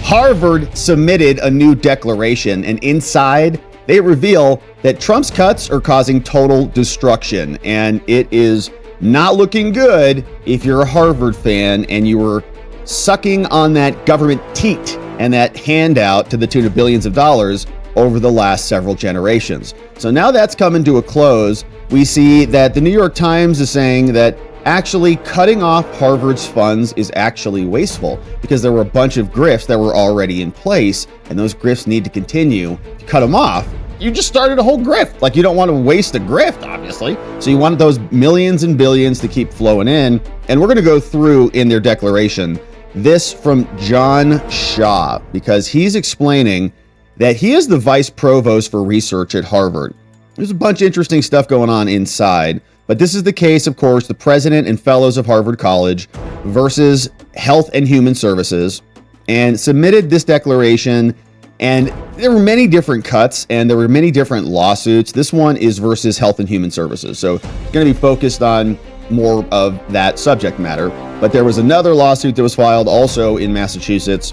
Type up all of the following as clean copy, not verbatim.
Harvard submitted a new declaration, and inside they reveal that Trump's cuts are causing total destruction, and it is not looking good if you're a Harvard fan and you were sucking on that government teat and that handout to the tune of billions of dollars over the last several generations. So now that's coming to a close. We see that the New York Times is saying that actually cutting off Harvard's funds is actually wasteful because there were a bunch of grifts that were already in place, and those grifts need to continue. To cut them off, you just started a whole grift. Like, you don't want to waste a grift, obviously. So you want those millions and billions to keep flowing in. And we're going to go through in their declaration this from John Shaw, because he's explaining that he is the vice provost for research at Harvard. There's a bunch of interesting stuff going on inside, but this is the case, of course, the president and fellows of Harvard College versus Health and Human Services, and submitted this declaration. And there were many different cuts and there were many different lawsuits. This one is versus Health and Human Services. So it's going to be focused on more of that subject matter. But there was another lawsuit that was filed also in Massachusetts,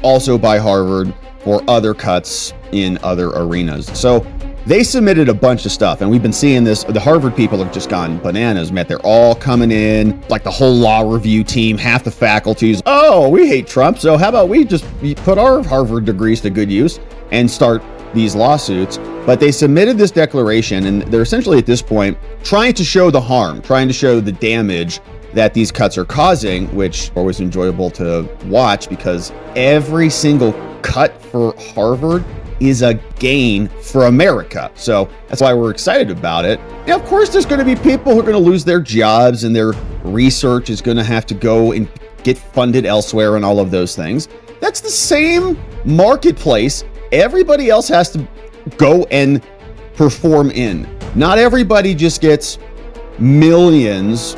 also by Harvard, for other cuts in other arenas. So they submitted a bunch of stuff, and we've been seeing this. The Harvard people have just gone bananas, man. They're all coming in, like the whole law review team, half the faculties. Oh, we hate Trump, so how about we just put our Harvard degrees to good use and start these lawsuits? But they submitted this declaration, and they're essentially at this point trying to show the harm, trying to show the damage that these cuts are causing, which is always enjoyable to watch because every single cut for Harvard is a gain for America. So that's why we're excited about it. And of course, there's going to be people who are going to lose their jobs and their research is going to have to go and get funded elsewhere and all of those things. That's the same marketplace everybody else has to go and perform in. Not everybody just gets millions,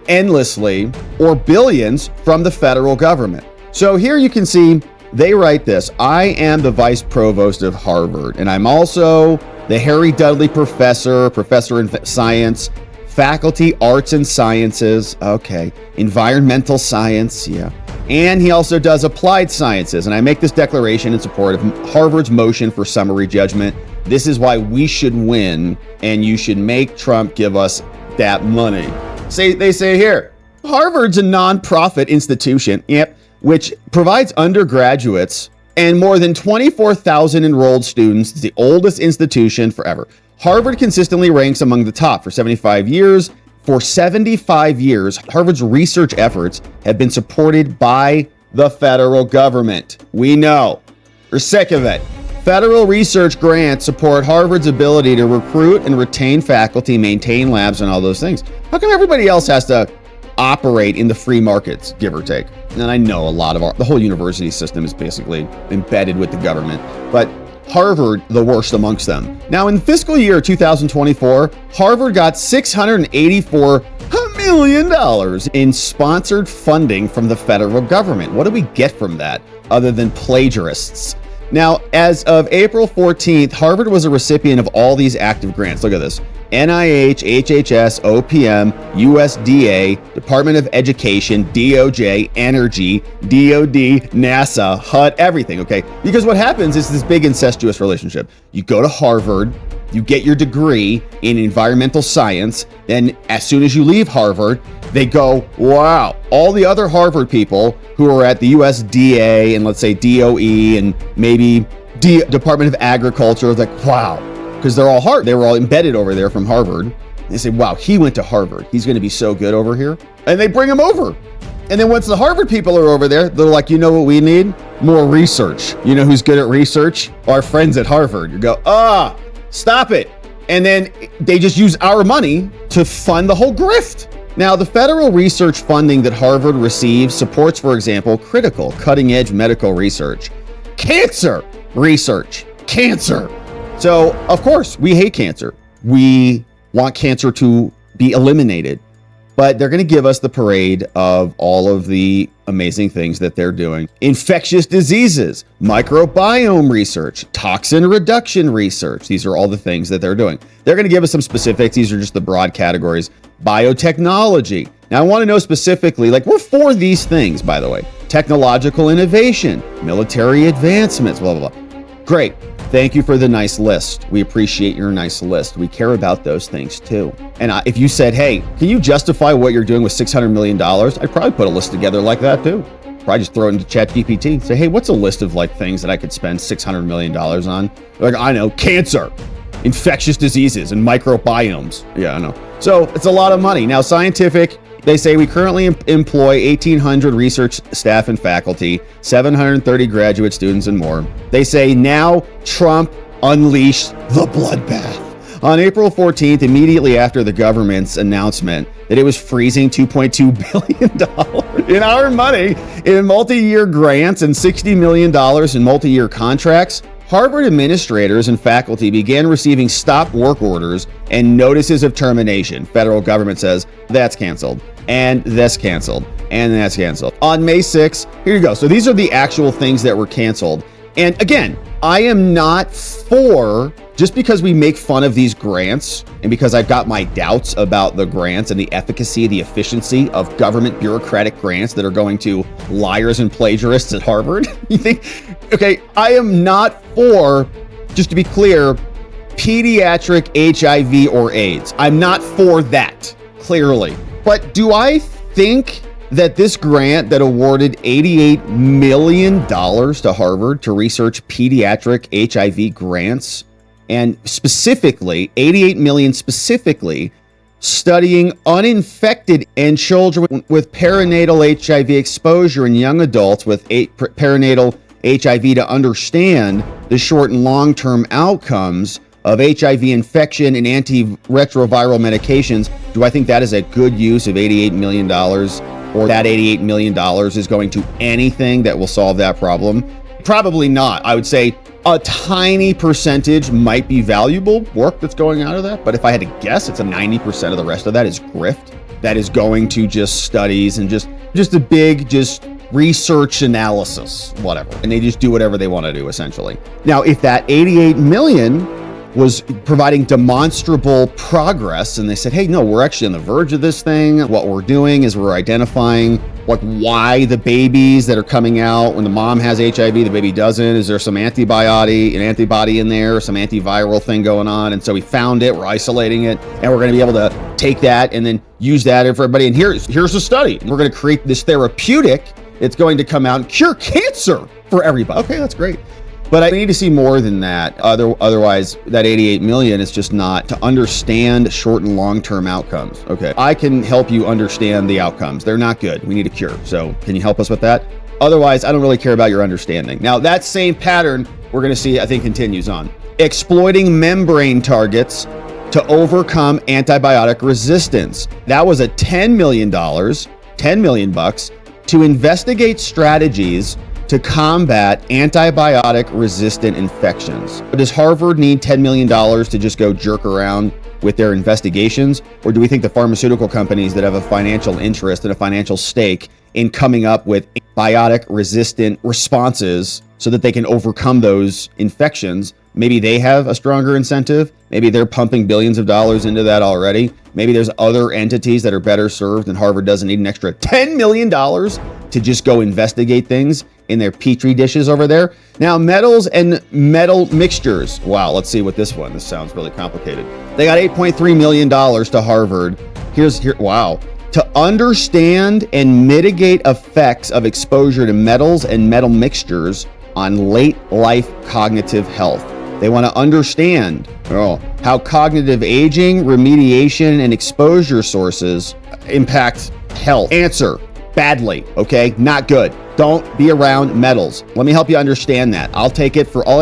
endlessly, or billions from the federal government. So here you can see they write this: I am the vice provost of Harvard, and I'm also the Harry Dudley professor in science, faculty, arts and sciences, okay, environmental science, yeah. And he also does applied sciences. And I make this declaration in support of Harvard's motion for summary judgment. This is why we should win, and you should make Trump give us that money. They say here, Harvard's a nonprofit institution, yep, which provides undergraduates and more than 24,000 enrolled students. It's the oldest institution forever. Harvard consistently ranks among the top for 75 years. For 75 years, Harvard's research efforts have been supported by the federal government. We know. We're sick of it. Federal research grants support Harvard's ability to recruit and retain faculty, maintain labs, and all those things. How come everybody else has to operate in the free markets, give or take? And I know a lot of the whole university system is basically embedded with the government, but Harvard, the worst amongst them. Now, in fiscal year 2024, Harvard got $684 million in sponsored funding from the federal government. What do we get from that other than plagiarists? Now, as of April 14th, Harvard was a recipient of all these active grants. Look at this: NIH, HHS, OPM, USDA, Department of Education, DOJ, Energy, DOD, NASA, HUD, everything, okay? Because what happens is this big incestuous relationship. You go to Harvard, you get your degree in environmental science, then as soon as you leave Harvard, they go, wow, all the other Harvard people who are at the USDA and let's say DOE and maybe Department of Agriculture, like, wow, because they were all embedded over there from Harvard. They say, wow, he went to Harvard. He's going to be so good over here. And they bring him over. And then once the Harvard people are over there, they're like, you know what we need? More research. You know who's good at research? Our friends at Harvard. You go, stop it. And then they just use our money to fund the whole grift. Now, the federal research funding that Harvard receives supports, for example, critical, cutting-edge medical research, cancer research, cancer. So, of course, we hate cancer. We want cancer to be eliminated. but they're going to give us the parade of all of the amazing things that they're doing. Infectious diseases, microbiome research, toxin reduction research. These are all the things that they're doing. They're going to give us some specifics. These are just the broad categories. Biotechnology. Now, I want to know specifically, like, we're for these things, by the way. Technological innovation, military advancements, blah, blah, blah. Great. Thank you for the nice list. We appreciate your nice list. We care about those things too. And if you said, hey, can you justify what you're doing with $600 million? I'd probably put a list together like that too. Probably just throw it into ChatGPT. Say, hey, what's a list of like things that I could spend $600 million on? Like, I know, cancer, infectious diseases, and microbiomes. Yeah, I know. So it's a lot of money. Now, scientific, they say we currently employ 1,800 research staff and faculty, 730 graduate students and more. They say now Trump unleashed the bloodbath. On April 14th, immediately after the government's announcement that it was freezing $2.2 billion in our money in multi-year grants and $60 million in multi-year contracts, Harvard administrators and faculty began receiving stop work orders and notices of termination. Federal government says that's canceled, and that's canceled, and that's canceled. On May 6th, here you go. So these are the actual things that were canceled. And again, I am not for, just because we make fun of these grants and because I've got my doubts about the grants and the efficacy, the efficiency of government bureaucratic grants that are going to liars and plagiarists at Harvard. You think, okay, I am not for, just to be clear, pediatric HIV or AIDS. I'm not for that, clearly. But do I think that this grant that awarded $88 million to Harvard to research pediatric HIV grants, and specifically, 88 million specifically, studying uninfected and children with perinatal HIV exposure in young adults with perinatal HIV to understand the short and long-term outcomes of HIV infection and antiretroviral medications. Do I think that is a good use of $88 million, or that $88 million is going to anything that will solve that problem? Probably not. I would say a tiny percentage might be valuable work that's going out of that. But if I had to guess, it's a 90% of the rest of that is grift. That is going to just studies and just a big, just research analysis, whatever. And they just do whatever they want to do, essentially. Now, if that 88 million was providing demonstrable progress, and they said, hey, no, we're actually on the verge of this thing. What we're doing is we're identifying like why the babies that are coming out when the mom has HIV, the baby doesn't. Is there some antibody in there, some antiviral thing going on? And so we found it, we're isolating it, and we're going to be able to take that and then use that for everybody. And here's the study. We're going to create this therapeutic. It's going to come out and cure cancer for everybody. Okay, that's great. But I need to see more than that. Otherwise, that 88 million is just not to understand short and long-term outcomes. Okay, I can help you understand the outcomes. They're not good. We need a cure. So can you help us with that? Otherwise, I don't really care about your understanding. Now, that same pattern we're going to see, I think, continues on. Exploiting membrane targets to overcome antibiotic resistance. That was a $10 million bucks to investigate strategies to combat antibiotic-resistant infections. Does Harvard need $10 million to just go jerk around with their investigations? Or do we think the pharmaceutical companies that have a financial interest and a financial stake in coming up with antibiotic-resistant responses so that they can overcome those infections, maybe they have a stronger incentive? Maybe they're pumping billions of dollars into that already. Maybe there's other entities that are better served and Harvard doesn't need an extra $10 million to just go investigate things in their petri dishes over there. Now, metals and metal mixtures. Wow, let's see what this sounds really complicated. They got $8.3 million to Harvard. Wow. To understand and mitigate effects of exposure to metals and metal mixtures on late life cognitive health. They want to understand how cognitive aging, remediation, and exposure sources impact health. Answer: badly. Okay, not good. Don't be around metals. Let me help you understand that. I'll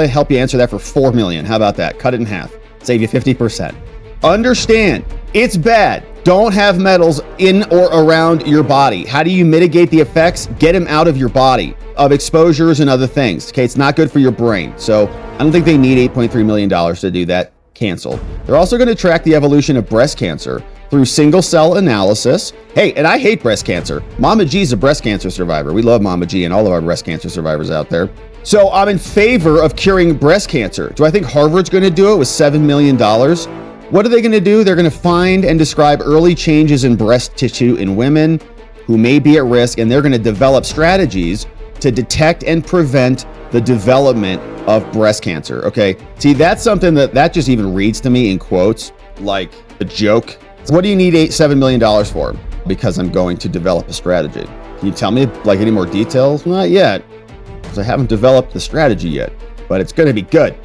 help you answer that for $4 million. How about that? Cut it in half. Save you 50%. Understand, it's bad. Don't have metals in or around your body. How do you mitigate the effects? Get them out of your body of exposures and other things. Okay, it's not good for your brain. So I don't think they need $8.3 million to do that. Canceled. They're also going to track the evolution of breast cancer through single cell analysis. Hey, and I hate breast cancer. Mama G's a breast cancer survivor. We love Mama G and all of our breast cancer survivors out there. So I'm in favor of curing breast cancer. Do I think Harvard's going to do it with $7 million? What are they going to do? They're going to find and describe early changes in breast tissue in women who may be at risk, and they're going to develop strategies to detect and prevent the development of breast cancer. Okay. See, that's something that just even reads to me in quotes like a joke. What do you need $7 million for? Because I'm going to develop a strategy. Can you tell me like any more details? Not yet, because I haven't developed the strategy yet, but it's going to be good.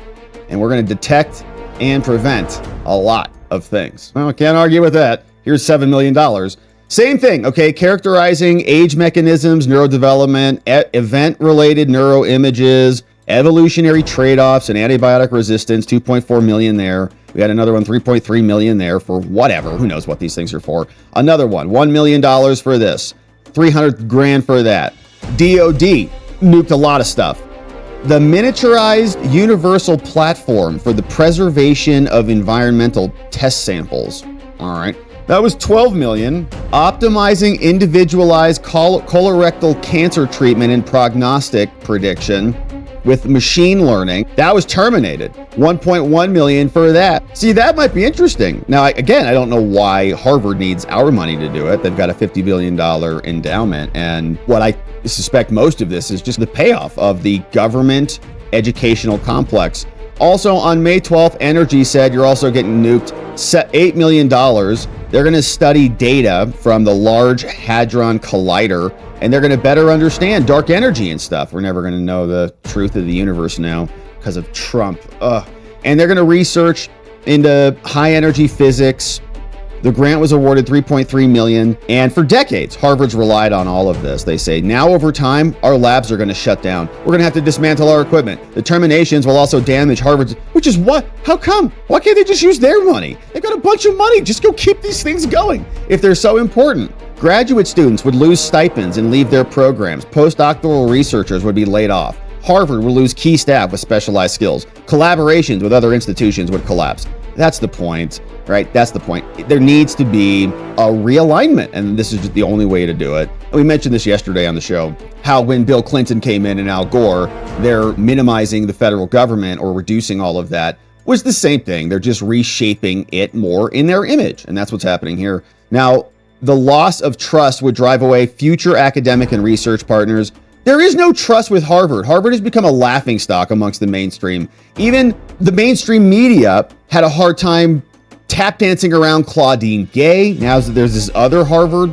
And we're going to detect and prevent a lot of things. Well, I can't argue with that. Here's $7 million. Same thing, okay, characterizing age mechanisms, neurodevelopment, event-related neuroimages, evolutionary trade-offs, and antibiotic resistance, 2.4 million there. We had another one, 3.3 million there for whatever. Who knows what these things are for. Another one, $1 million for this, 300 grand for that. DOD nuked a lot of stuff. The miniaturized universal platform for the preservation of environmental test samples. All right. That was 12 million. Optimizing individualized colorectal cancer treatment and prognostic prediction with machine learning. That was terminated. 1.1 million for that. See, that might be interesting. Now, again, I don't know why Harvard needs our money to do it. They've got a $50 billion endowment. And what I suspect most of this is just the payoff of the government educational complex. Also on May 12th, Energy said you're also getting nuked $8 million. They're going to study data from the Large Hadron Collider, and they're going to better understand dark energy and stuff. We're never going to know the truth of the universe now because of Trump. And they're going to research into high energy physics. The grant was awarded $3.3 million, and for decades, Harvard's relied on all of this. They say, now over time, our labs are going to shut down. We're going to have to dismantle our equipment. The terminations will also damage Harvard's, which is what? How come? Why can't they just use their money? They've got a bunch of money. Just go keep these things going if they're so important. Graduate students would lose stipends and leave their programs. Postdoctoral researchers would be laid off. Harvard would lose key staff with specialized skills. Collaborations with other institutions would collapse. That's the point, right? That's the point. There needs to be a realignment, and this is just the only way to do it. And we mentioned this yesterday on the show, how when Bill Clinton came in and Al Gore, they're minimizing the federal government or reducing all of that was the same thing. They're just reshaping it more in their image, and that's what's happening here. Now, the loss of trust would drive away future academic and research partners. There is no trust with Harvard. Harvard has become a laughingstock amongst the mainstream. Even the mainstream media had a hard time tap dancing around Claudine Gay. Now there's this other Harvard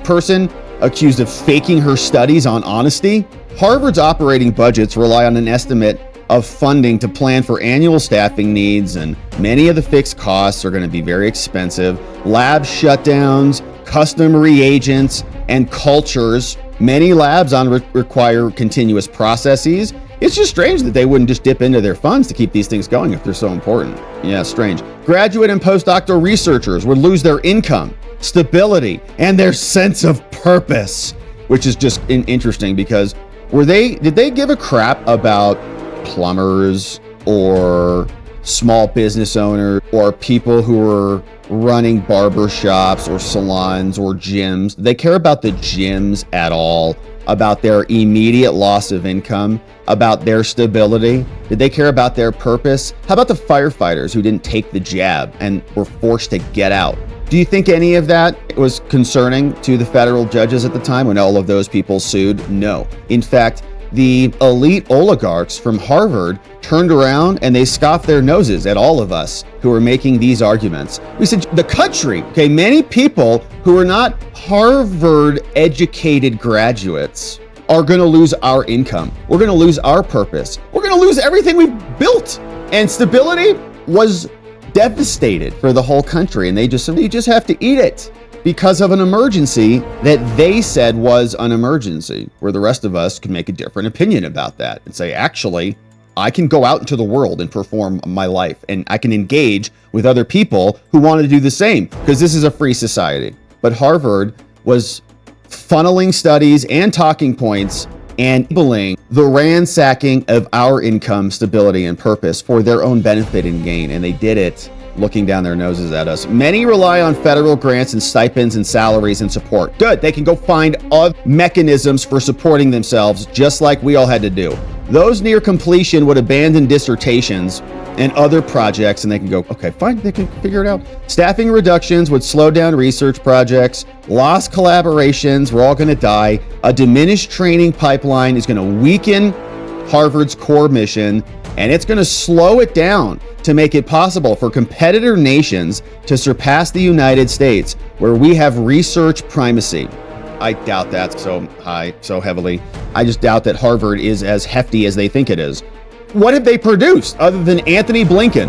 person accused of faking her studies on honesty. Harvard's operating budgets rely on an estimate of funding to plan for annual staffing needs, and many of the fixed costs are going to be very expensive. Lab shutdowns, custom reagents, and cultures. Many labs require continuous processes. It's just strange that they wouldn't just dip into their funds to keep these things going if they're so important. Yeah, strange. Graduate and postdoctoral researchers would lose their income, stability, and their sense of purpose, which is just interesting because did they give a crap about plumbers or small business owners or people who were running barber shops or salons or gyms? They care about the gyms at all, about their immediate loss of income, about their stability? Did they care about their purpose? How about the firefighters who didn't take the jab and were forced to get out? Do you think any of that was concerning to the federal judges at the time when all of those people sued? No. In fact, the elite oligarchs from Harvard turned around and they scoffed their noses at all of us who are making these arguments. We said, the country, okay, many people who are not Harvard educated graduates are going to lose our income. We're going to lose our purpose. We're going to lose everything we've built. And stability was devastated for the whole country. And they just said, you just have to eat it because of an emergency that they said was an emergency, where the rest of us can make a different opinion about that and say, actually, I can go out into the world and perform my life, and I can engage with other people who want to do the same, because this is a free society. But Harvard was funneling studies and talking points and enabling the ransacking of our income, stability, and purpose for their own benefit and gain. And they did it looking down their noses at us. Many rely on federal grants and stipends and salaries and support. Good. They can go find other mechanisms for supporting themselves, just like we all had to do. Those near completion would abandon dissertations and other projects, and they can go, okay, fine, they can figure it out. Staffing reductions would slow down research projects. Lost collaborations, we're all going to die. A diminished training pipeline is going to weaken Harvard's core mission, and it's going to slow it down to make it possible for competitor nations to surpass the United States, where we have research primacy. I doubt that so high, so heavily. I just doubt that Harvard is as hefty as they think it is. What have they produced other than Anthony Blinken?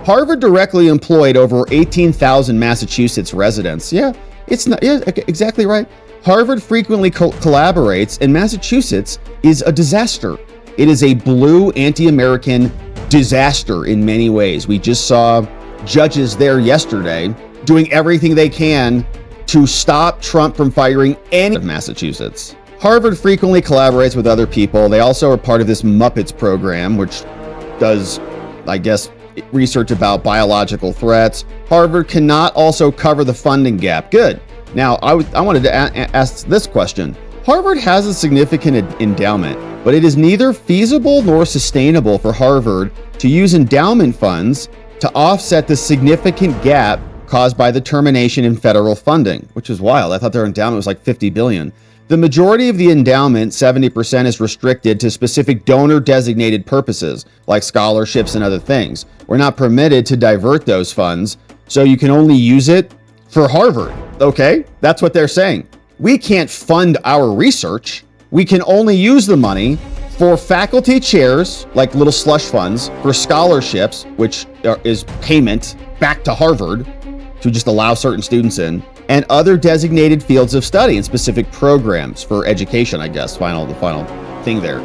Harvard directly employed over 18,000 Massachusetts residents. Yeah, exactly right. Harvard frequently collaborates, and Massachusetts is a disaster. It is a blue anti-American disaster in many ways. We just saw judges there yesterday doing everything they can to stop Trump from firing any of Massachusetts. Harvard frequently collaborates with other people. They also are part of this Muppets program, which does, I guess, research about biological threats. Harvard cannot also cover the funding gap. Good. Now, I wanted to ask this question. Harvard has a significant endowment, but it is neither feasible nor sustainable for Harvard to use endowment funds to offset the significant gap caused by the termination in federal funding, which is wild. I thought their endowment was like $50 billion. The majority of the endowment, 70%, is restricted to specific donor-designated purposes, like scholarships and other things. We're not permitted to divert those funds, so you can only use it for Harvard, okay? That's what they're saying. We can't fund our research. We can only use the money for faculty chairs, like little slush funds, for scholarships, which is payment back to Harvard to just allow certain students in, and other designated fields of study and specific programs for education, I guess, the final thing there.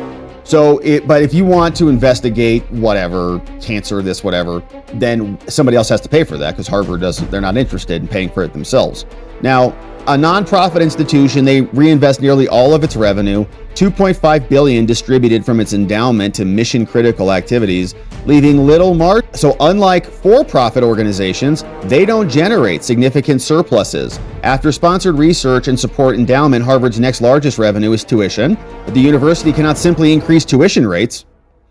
So, but if you want to investigate whatever, cancer, this, whatever, then somebody else has to pay for that because Harvard doesn't, they're not interested in paying for it themselves. Now, a nonprofit institution, they reinvest nearly all of its revenue, $2.5 billion distributed from its endowment to mission-critical activities, leaving little margin. So unlike for-profit organizations, they don't generate significant surpluses. After sponsored research and support endowment, Harvard's next largest revenue is tuition, but the university cannot simply increase tuition rates.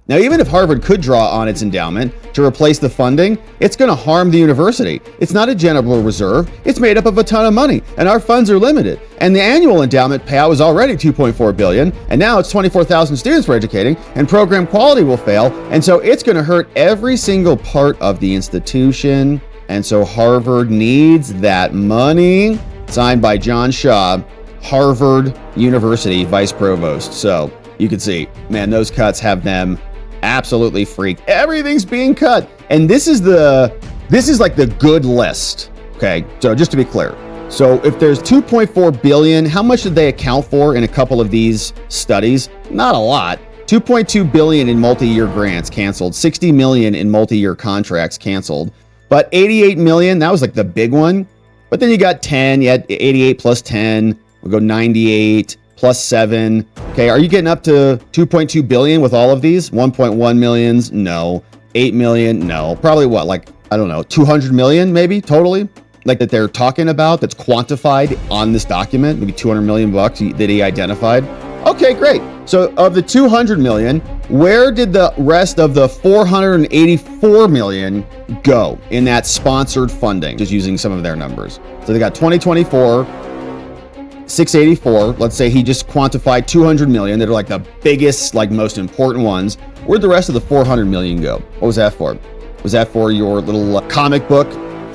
Now, even if Harvard could draw on its endowment to replace the funding, it's going to harm the university. It's not a general reserve. It's made up of a ton of money, and our funds are limited. And the annual endowment payout was already $2.4 billion, and now it's 24,000 students we're educating, and program quality will fail. And so it's going to hurt every single part of the institution. And so Harvard needs that money. Signed by John Shaw, Harvard University Vice Provost. So you can see, man, those cuts have them absolutely freaked. Everything's being cut. And this is like the good list. Okay, so just to be clear. So if there's 2.4 billion, how much did they account for in a couple of these studies? Not a lot. 2.2 billion in multi-year grants canceled, 60 million in multi-year contracts canceled, but 88 million, that was like the big one. But then you got 10, you had 88 plus 10, we'll go 98 plus 7. Okay, are you getting up to 2.2 billion with all of these? 1.1 millions? No. 8 million? No. Probably what, like, I don't know, 200 million maybe totally? Like that they're talking about that's quantified on this document, maybe 200 million bucks that he identified. Okay, great. So of the 200 million, where did the rest of the 484 million go in that sponsored funding? Just using some of their numbers. So they got 2024, 684. Let's say he just quantified 200 million that are like the biggest, like most important ones. Where'd the rest of the 400 million go? What was that for? Was that for your little comic book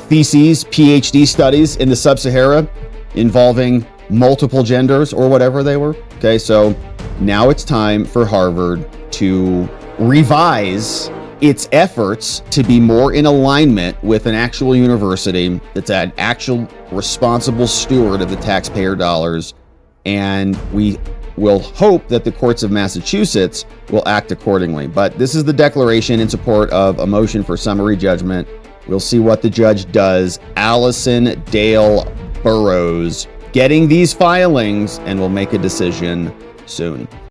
theses, PhD studies in the Sub-Sahara involving multiple genders or whatever they were? Okay, so now it's time for Harvard to revise its efforts to be more in alignment with an actual university that's an actual responsible steward of the taxpayer dollars. And we will hope that the courts of Massachusetts will act accordingly. But this is the declaration in support of a motion for summary judgment. We'll see what the judge does. Allison Dale Burrows getting these filings, and we'll make a decision soon.